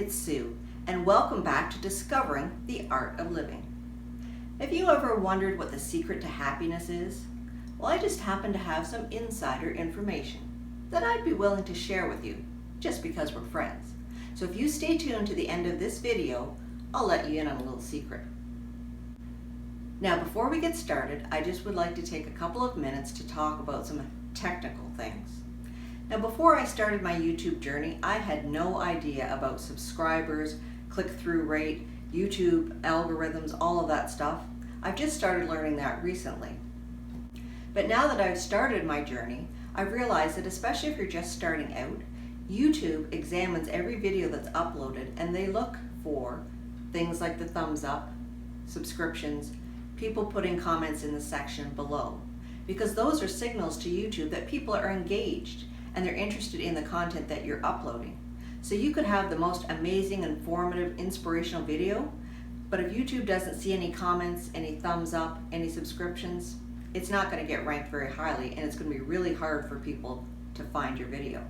it's Sue, and welcome back to Discovering the Art of Living. Have you ever wondered what the secret to happiness is? Well, I just happen to have some insider information that I'd be willing to share with you, just because we're friends. So if you stay tuned to the end of this video, I'll let you in on a little secret. Now, before we get started, I just would like to take a couple of minutes to talk about some technical things. Now, before I started my YouTube journey, I had no idea about subscribers, click-through rate, YouTube algorithms, all of that stuff. I've just started learning that recently. But now that I've started my journey, I've realized that especially if you're just starting out, YouTube examines every video that's uploaded and they look for things like the thumbs up, subscriptions, people putting comments in the section below, because those are signals to YouTube that people are engaged and they're interested in the content that you're uploading. So you could have the most amazing, informative, inspirational video, but if YouTube doesn't see any comments, any thumbs up, any subscriptions, it's not going to get ranked very highly, and it's going to be really hard for people to find your video.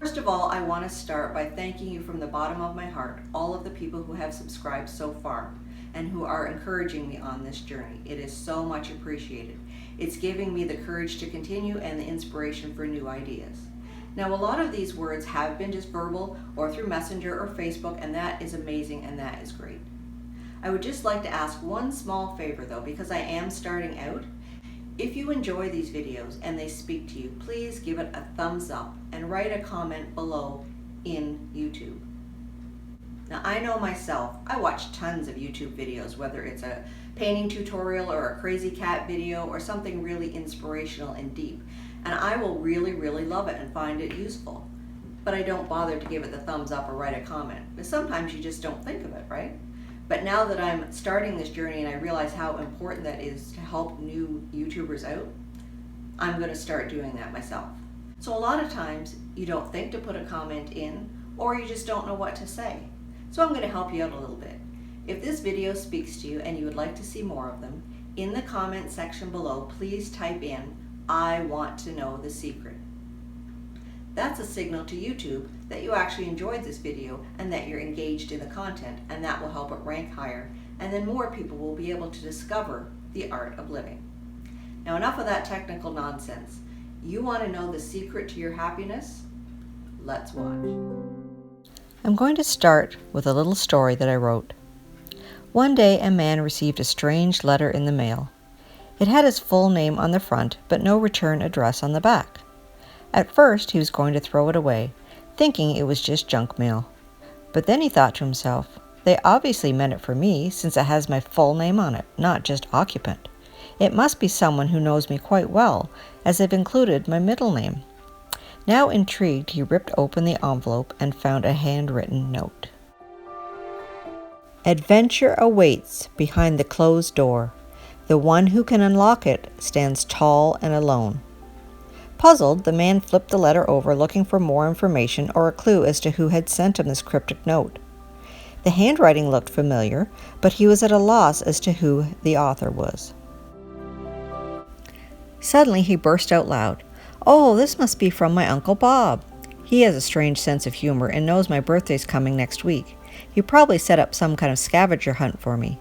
First of all, I want to start by thanking you from the bottom of my heart, all of the people who have subscribed so far and who are encouraging me on this journey. It is so much appreciated. It's giving me the courage to continue and the inspiration for new ideas. Now, a lot of these words have been just verbal or through Messenger or Facebook, and that is amazing and that is great. I would just like to ask one small favor though, because I am starting out. If you enjoy these videos and they speak to you, please give it a thumbs up and write a comment below in YouTube. Now, I know myself, I watch tons of YouTube videos, whether it's a painting tutorial or a crazy cat video or something really inspirational and deep. And I will really love it and find it useful. But I don't bother to give it the thumbs up or write a comment, because sometimes you just don't think of it, right? But now that I'm starting this journey and I realize how important that is to help new YouTubers out, I'm going to start doing that myself. So a lot of times you don't think to put a comment in, or you just don't know what to say. So I'm going to help you out a little bit. If this video speaks to you and you would like to see more of them, in the comment section below, please type in, "I want to know the secret." That's a signal to YouTube that you actually enjoyed this video and that you're engaged in the content, and that will help it rank higher, and then more people will be able to discover the art of living. Now, enough of that technical nonsense. You want to know the secret to your happiness? Let's watch. I'm going to start with a little story that I wrote. One day a man received a strange letter in the mail. It had his full name on the front, but no return address on the back. At first he was going to throw it away, thinking it was just junk mail. But then he thought to himself, they obviously meant it for me since it has my full name on it, not just occupant. It must be someone who knows me quite well, as they've included my middle name. Now intrigued, he ripped open the envelope and found a handwritten note. Adventure awaits behind the closed door. The one who can unlock it stands tall and alone. Puzzled, the man flipped the letter over looking for more information or a clue as to who had sent him this cryptic note. The handwriting looked familiar, but he was at a loss as to who the author was. Suddenly he burst out loud. "Oh, this must be from my Uncle Bob. He has a strange sense of humor and knows my birthday's coming next week. He probably set up some kind of scavenger hunt for me."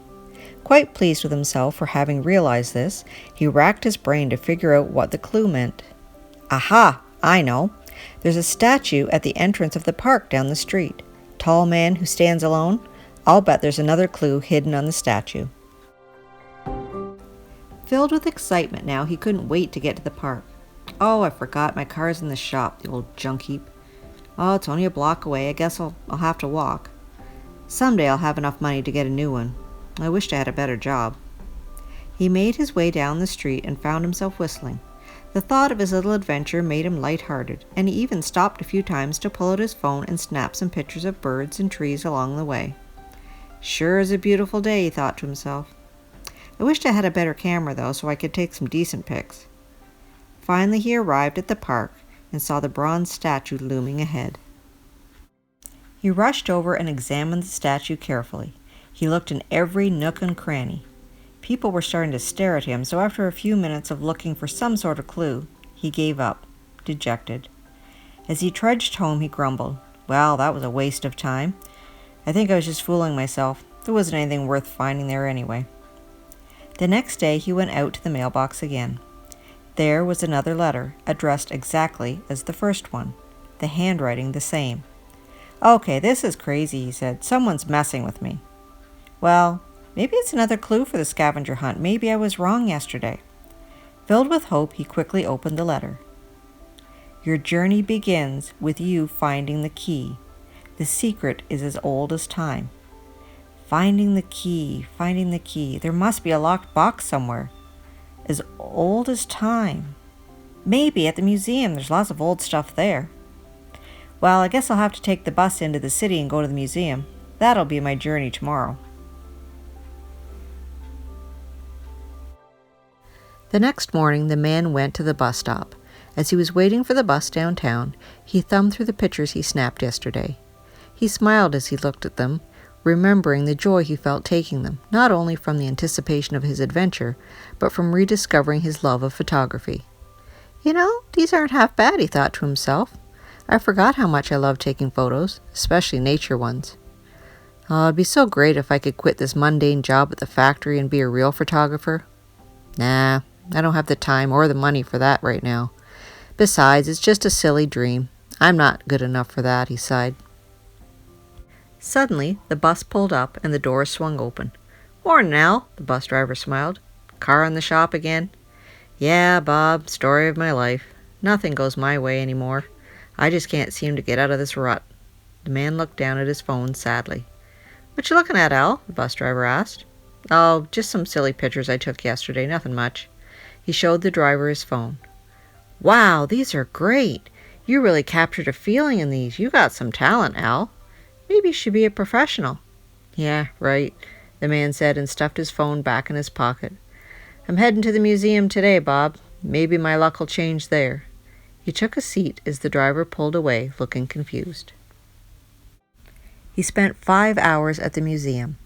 Quite pleased with himself for having realized this, he racked his brain to figure out what the clue meant. Aha! I know. There's a statue at the entrance of the park down the street. Tall man who stands alone? I'll bet there's another clue hidden on the statue. Filled with excitement now, he couldn't wait to get to the park. Oh, I forgot my car's in the shop, the old junk heap. Oh, it's only a block away. I guess I'll have to walk. Someday I'll have enough money to get a new one. I wished I had a better job. He made his way down the street and found himself whistling. The thought of his little adventure made him lighthearted, and he even stopped a few times to pull out his phone and snap some pictures of birds and trees along the way. Sure is a beautiful day, he thought to himself. I wished I had a better camera, though, so I could take some decent pics. Finally he arrived at the park and saw the bronze statue looming ahead. He rushed over and examined the statue carefully. He looked in every nook and cranny. People were starting to stare at him, so after a few minutes of looking for some sort of clue, he gave up, dejected. As he trudged home, he grumbled, "Well, that was a waste of time. I think I was just fooling myself. There wasn't anything worth finding there anyway. The next day he went out to the mailbox again. There was another letter, addressed exactly as the first one, the handwriting the same. Okay, this is crazy, he said. Someone's messing with me. Well, maybe it's another clue for the scavenger hunt. Maybe I was wrong yesterday. Filled with hope, he quickly opened the letter. Your journey begins with you finding the key. The secret is as old as time. Finding the key, finding the key. There must be a locked box somewhere. As old as time. Maybe at the museum. There's lots of old stuff there. Well, I guess I'll have to take the bus into the city and go to the museum. That'll be my journey tomorrow. The next morning, the man went to the bus stop. As he was waiting for the bus downtown, he thumbed through the pictures he snapped yesterday. He smiled as he looked at them, remembering the joy he felt taking them, not only from the anticipation of his adventure, but from rediscovering his love of photography. You know, these aren't half bad, he thought to himself. I forgot how much I love taking photos, especially nature ones. Oh, it'd be so great if I could quit this mundane job at the factory and be a real photographer. Nah, I don't have the time or the money for that right now. Besides, it's just a silly dream. I'm not good enough for that, he sighed. Suddenly, the bus pulled up and the doors swung open. Morning, Al, the bus driver smiled. Car in the shop again? Yeah, Bob, story of my life. Nothing goes my way anymore. I just can't seem to get out of this rut. The man looked down at his phone sadly. What you looking at, Al? The bus driver asked. Oh, just some silly pictures I took yesterday, nothing much. He showed the driver his phone. Wow, these are great. You really captured a feeling in these. You got some talent, Al. Maybe you should be a professional. Yeah, right, the man said and stuffed his phone back in his pocket. I'm heading to the museum today, Bob. Maybe my luck will change there. He took a seat as the driver pulled away, looking confused. He spent 5 hours at the museum.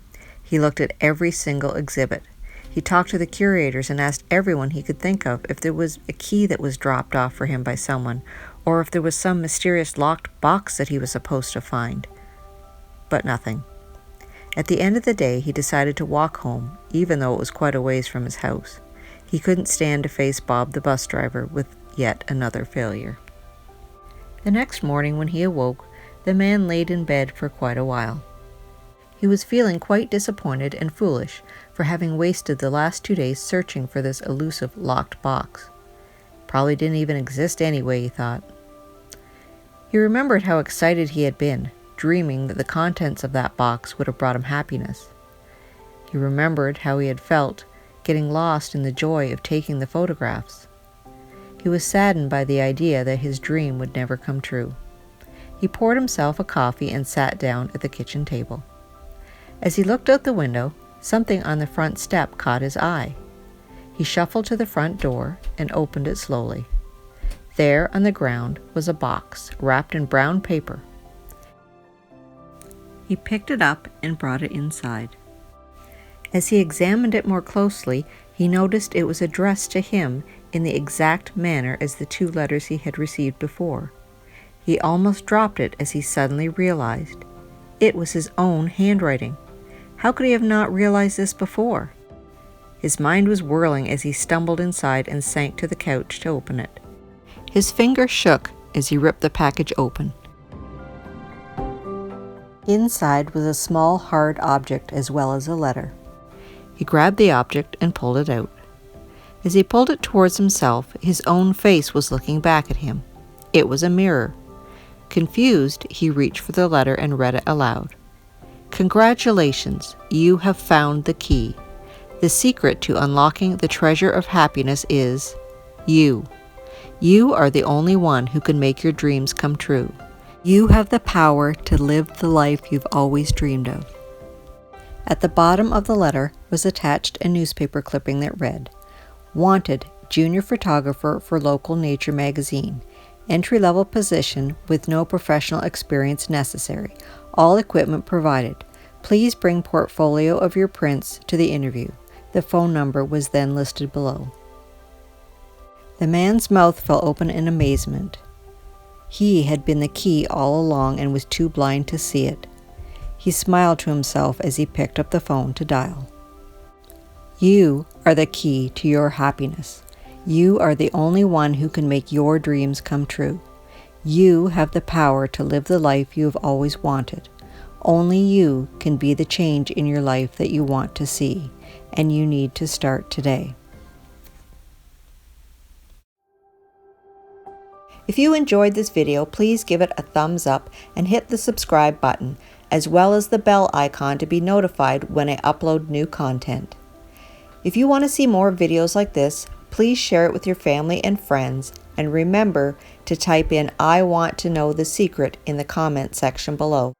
He looked at every single exhibit. He talked to the curators and asked everyone he could think of if there was a key that was dropped off for him by someone, or if there was some mysterious locked box that he was supposed to find. But nothing. At the end of the day, he decided to walk home, even though it was quite a ways from his house. He couldn't stand to face Bob the bus driver with yet another failure. The next morning when he awoke, the man laid in bed for quite a while. He was feeling quite disappointed and foolish for having wasted the last 2 days searching for this elusive locked box. Probably didn't even exist anyway, he thought. He remembered how excited he had been, dreaming that the contents of that box would have brought him happiness. He remembered how he had felt getting lost in the joy of taking the photographs. He was saddened by the idea that his dream would never come true. He poured himself a coffee and sat down at the kitchen table. As he looked out the window, something on the front step caught his eye. He shuffled to the front door and opened it slowly. There on the ground was a box wrapped in brown paper. He picked it up and brought it inside. As he examined it more closely, he noticed it was addressed to him in the exact manner as the 2 letters he had received before. He almost dropped it as he suddenly realized it was his own handwriting. How could he have not realized this before? His mind was whirling as he stumbled inside and sank to the couch to open it. His fingers shook as he ripped the package open. Inside was a small hard object as well as a letter. He grabbed the object and pulled it out. As he pulled it towards himself, his own face was looking back at him. It was a mirror. Confused, he reached for the letter and read it aloud. Congratulations, you have found the key. The secret to unlocking the treasure of happiness is you. You are the only one who can make your dreams come true. You have the power to live the life you've always dreamed of. At the bottom of the letter was attached a newspaper clipping that read, Wanted, junior photographer for local nature magazine. Entry-level position with no professional experience necessary. All equipment provided. Please bring portfolio of your prints to the interview. The phone number was then listed below. The man's mouth fell open in amazement. He had been the key all along and was too blind to see it. He smiled to himself as he picked up the phone to dial. You are the key to your happiness. You are the only one who can make your dreams come true. You have the power to live the life you have always wanted. Only you can be the change in your life that you want to see, and you need to start today. If you enjoyed this video, please give it a thumbs up and hit the subscribe button, as well as the bell icon to be notified when I upload new content. If you want to see more videos like this, please share it with your family and friends, and remember to type in "I want to know the secret" in the comment section below.